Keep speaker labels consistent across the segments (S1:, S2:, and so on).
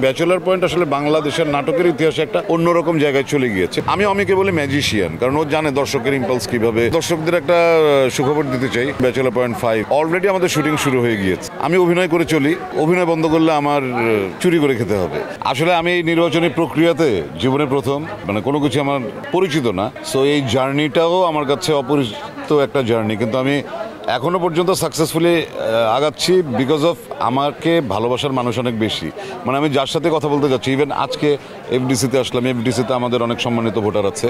S1: Bachelor point আসলে বাংলাদেশের নাটকের ইতিহাসে একটা অন্যরকম জায়গায় চলে গিয়েছে। আমি অমিকে বলি ম্যাজিশিয়ান, কারণ ও জানে দর্শকের ইম্পালস কিভাবে। দর্শকদের একটা সুখবর দিতে চাই, ব্যাচেলর পয়েন্ট 5 অলরেডি আমাদের শুটিং শুরু হয়ে গিয়েছে। আমি অভিনয় করে চলি, অভিনয় বন্ধ করলে আমার চুরি করে খেতে হবে। আসলে আমি এই নির্বাচনী প্রক্রিয়াতে জীবনে প্রথম, মানে কোনো কিছু আমার পরিচিত না, সো এই জার্নিটাও আমার কাছে অপরিচিত একটা জার্নি, কিন্তু আমি এখনো পর্যন্ত সাকসেসফুলি আগাচ্ছি বিকজ অফ আমাকে ভালোবাসার মানুষ অনেক বেশি। মানে আমি যার সাথে কথা বলতে যাচ্ছি, ইভেন আজকে এফডিসিতে আসলাম, এফডিসিতে আমাদের অনেক সম্মানিত ভোটার আছে,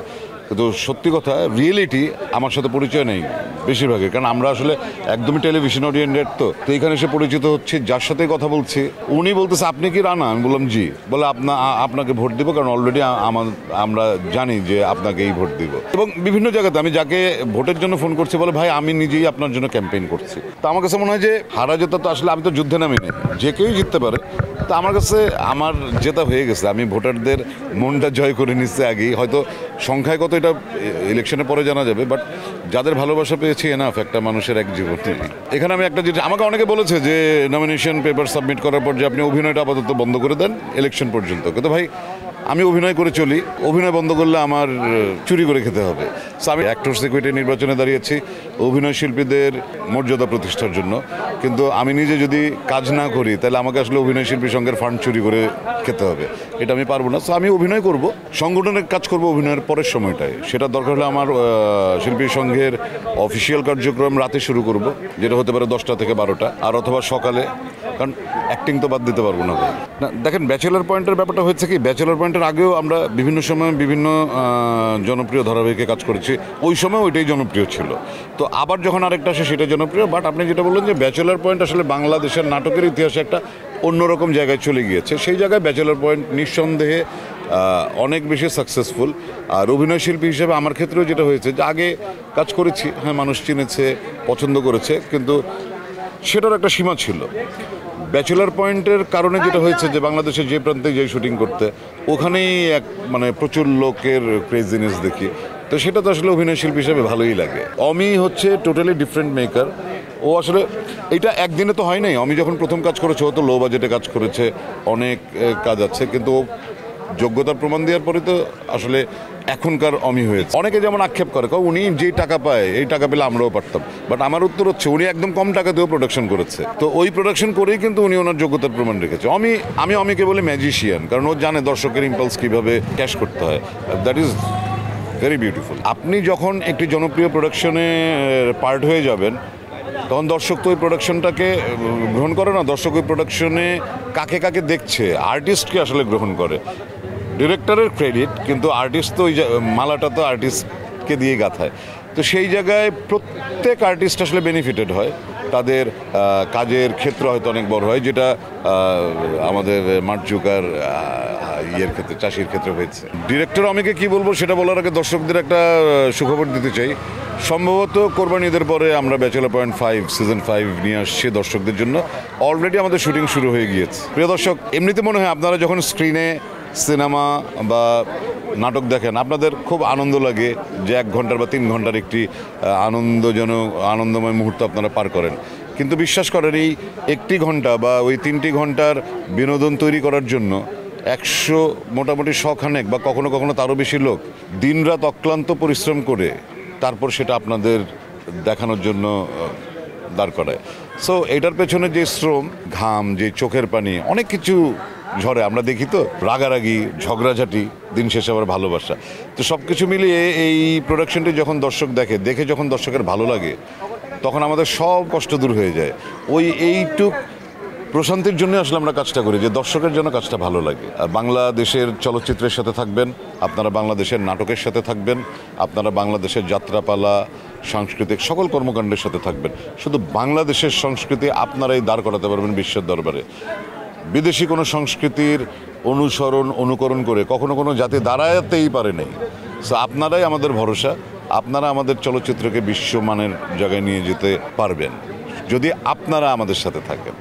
S1: কিন্তু সত্যি কথা রিয়েলিটি আমার সাথে পরিচয় নেই বেশিরভাগই, কারণ আমরা আসলে একদমই টেলিভিশন ওরিয়েন্টেড। তো এখানে এসে পরিচিত হচ্ছে, যার সাথে কথা বলছি উনি বলতেছে আপনি কি রানা? আমি বললাম জি। বলে আপনাকে ভোট দিব, কারণ অলরেডি আমরা জানি যে আপনাকে এই ভোট দিব। এবং বিভিন্ন জায়গাতে আমি যাকে ভোটের জন্য ফোন করছি বলে ভাই আমি নিজেই আপনার জন্য ক্যাম্পেইন করছি। তো আমার কাছে মনে হয় যে হারা জেতা তো আসলে আমি তো যুদ্ধে নামিনি, যে কেউই জিততে পারে। তো আমার কাছে আমার জেতা হয়ে গেছে, আমি ভোটারদের মনটা জয় করে নিচ্ছে আগেই। হয়তো সংখ্যায় কত এটা ইলেকশনের পরে জানা যাবে, বাট যাদের ভালোবাসা পেয়েছি এনাফ একটা মানুষের এক জীবনে। এখানে আমি একটা যেটা আমাকে অনেকে বলেছে যে নমিনেশন পেপার সাবমিট করার পর যে আপনি অভিনয়টা আপাতত বন্ধ করে দেন ইলেকশন পর্যন্ত, কিন্তু ভাই আমি অভিনয় করে চলি, অভিনয় বন্ধ করলে আমার চুরি করে খেতে হবে। সো আমি অ্যাক্টরস ইকুইটি নির্বাচনে দাঁড়িয়েছি অভিনয় শিল্পীদের মর্যাদা প্রতিষ্ঠার জন্য, কিন্তু আমি নিজে যদি কাজ না করি তাহলে আমাকে আসলে অভিনয় শিল্পী সংঘের ফান্ড চুরি করে খেতে হবে, এটা আমি পারবো না। সো আমি অভিনয় করব, সংগঠনের কাজ করব অভিনয়ের পরের সময়টায়। সেটা দরকার হলে আমার শিল্পী সংঘের অফিসিয়াল কার্যক্রম রাতে শুরু করব, যেটা হতে পারে 10টা থেকে 12টা, আর অথবা সকালে, কারণ অ্যাক্টিং তো বাদ দিতে পারবো না। না দেখেন, ব্যাচেলর পয়েন্টের ব্যাপারটা হচ্ছে কি, ব্যাচেলর পয়েন্টের আগেও আমরা বিভিন্ন সময় বিভিন্ন জনপ্রিয় ধারাবাহিকে কাজ করেছি, ওই সময় ওইটাই জনপ্রিয় ছিল। তো আবার যখন আরেকটা আসে সেটা জনপ্রিয়। বাট আপনি যেটা বললেন যে ব্যাচেলর পয়েন্ট আসলে বাংলাদেশের নাটকের ইতিহাসে একটা অন্যরকম জায়গায় চলে গিয়েছে, সেই জায়গায় ব্যাচেলর পয়েন্ট নিঃসন্দেহে অনেক বেশি সাকসেসফুল। আর অভিনয় শিল্পী হিসেবে আমার ক্ষেত্রেও যেটা হয়েছে যে আগে কাজ করেছি, হ্যাঁ মানুষ চিনেছে, পছন্দ করেছে, কিন্তু সেটার একটা সীমা ছিল। ব্যাচেলর পয়েন্টের কারণে যেটা হয়েছে যে বাংলাদেশে যে প্রান্তে যাই শুটিং করতে, ওখানেই এক মানে প্রচুর লোকের ক্রেজিনেস দেখি, তো সেটা তো আসলে অভিনয় শিল্পী হিসেবে ভালোই লাগে। অমি হচ্ছে টোটালি ডিফারেন্ট মেকার। ও আসলে এটা একদিনে তো হয় নাই। অমি যখন প্রথম কাজ করেছে ও তো লো বাজেটে কাজ করেছে, অনেক কাজ আছে, কিন্তু যোগ্যতার প্রমাণ দেওয়ার পরে তো আসলে এখনকার অমি হয়েছে। অনেকে যেমন আক্ষেপ করে উনি যেই টাকা পায় এই টাকা পেলে আমরাও পারতাম, বাট আমার উত্তর হচ্ছে উনি একদম কম টাকাতেও প্রোডাকশন করেছে, তো ওই প্রোডাকশন করেই কিন্তু উনি ওনার যোগ্যতার প্রমাণ রেখেছে। আমি অমিকে বলি ম্যাজিশিয়ান, কারণ ও জানে দর্শকের ইম্পালস কিভাবে ক্যাশ করতে হয়। That is very beautiful. আপনি যখন একটি জনপ্রিয় প্রোডাকশনে পার্ট হয়ে যাবেন তখন দর্শক তো ওই প্রোডাকশনটাকে গ্রহণ করে না, দর্শক ওই প্রোডাকশনে কাকে কাকে দেখছে, আর্টিস্টকে আসলে গ্রহণ করে। ডিরেক্টরের ক্রেডিট, কিন্তু আর্টিস্ট তো ওই মালাটা তো আর্টিস্টকে দিয়ে গাঁথায়। তো সেই জায়গায় প্রত্যেক আর্টিস্ট আসলে বেনিফিটেড হয়, তাদের কাজের ক্ষেত্র হয়তো অনেক বড় হয়, যেটা আমাদের মার্ক জুকার ইয়ের ক্ষেত্রে, চাষির ক্ষেত্রে হয়েছে। ডিরেক্টর আমাকে কি বলবো সেটা বলার আগে দর্শকদের একটা সুখবর দিতে চাই। সম্ভবত কোরবানি ঈদের পরে আমরা ব্যাচেলর পয়েন্ট 5 সিজন 5 নিয়ে আসছি দর্শকদের জন্য। অলরেডি আমাদের শুটিং শুরু হয়ে গিয়েছে। প্রিয় দর্শক, এমনিতে মনে হয় আপনারা যখন স্ক্রিনে সিনেমা বা নাটক দেখেন আপনাদের খুব আনন্দ লাগে যে 1 ঘন্টার বা 3 ঘন্টার একটি আনন্দময় মুহূর্ত আপনারা পার করেন, কিন্তু বিশ্বাস করেন এই 1টি ঘন্টা বা ওই 3টি ঘন্টার বিনোদন তৈরি করার জন্য 100 মোটামুটি 100 খানেক বা কখনো কখনো তারও বেশি লোক দিনরাত অক্লান্ত পরিশ্রম করে তারপর সেটা আপনাদের দেখানোর জন্য দাঁড় করায়। সো এটার পেছনে যে শ্রম, ঘাম, যে চোখের পানি, অনেক কিছু ঝরে আমরা দেখি, তো রাগারাগি, ঝগড়াঝাটি, দিন শেষে আবার ভালোবাসা, তো সব কিছু মিলিয়ে এই প্রোডাকশনটি যখন দর্শক দেখে যখন দর্শকের ভালো লাগে তখন আমাদের সব কষ্ট দূর হয়ে যায়। এইটুক প্রশান্তির জন্য আসলে আমরা কাজটা করি, যে দর্শকের জন্য কাজটা ভালো লাগে। আর বাংলাদেশের চলচ্চিত্রের সাথে থাকবেন আপনারা, বাংলাদেশের নাটকের সাথে থাকবেন আপনারা, বাংলাদেশের যাত্রাপালা, সাংস্কৃতিক সকল কর্মকাণ্ডের সাথে থাকবেন। শুধু বাংলাদেশের সংস্কৃতি আপনারাই দাঁড় করাতে পারবেন বিশ্বের দরবারে। বিদেশি কোনো সংস্কৃতির অনুকরণ করে কখনো কোনো জাতি দাঁড়াতেই পারে নাই। সো আপনারাই আমাদের ভরসা, আপনারা আমাদের চলচ্চিত্রকে বিশ্বমানের জায়গায় নিয়ে যেতে পারবেন যদি আপনারা আমাদের সাথে থাকেন।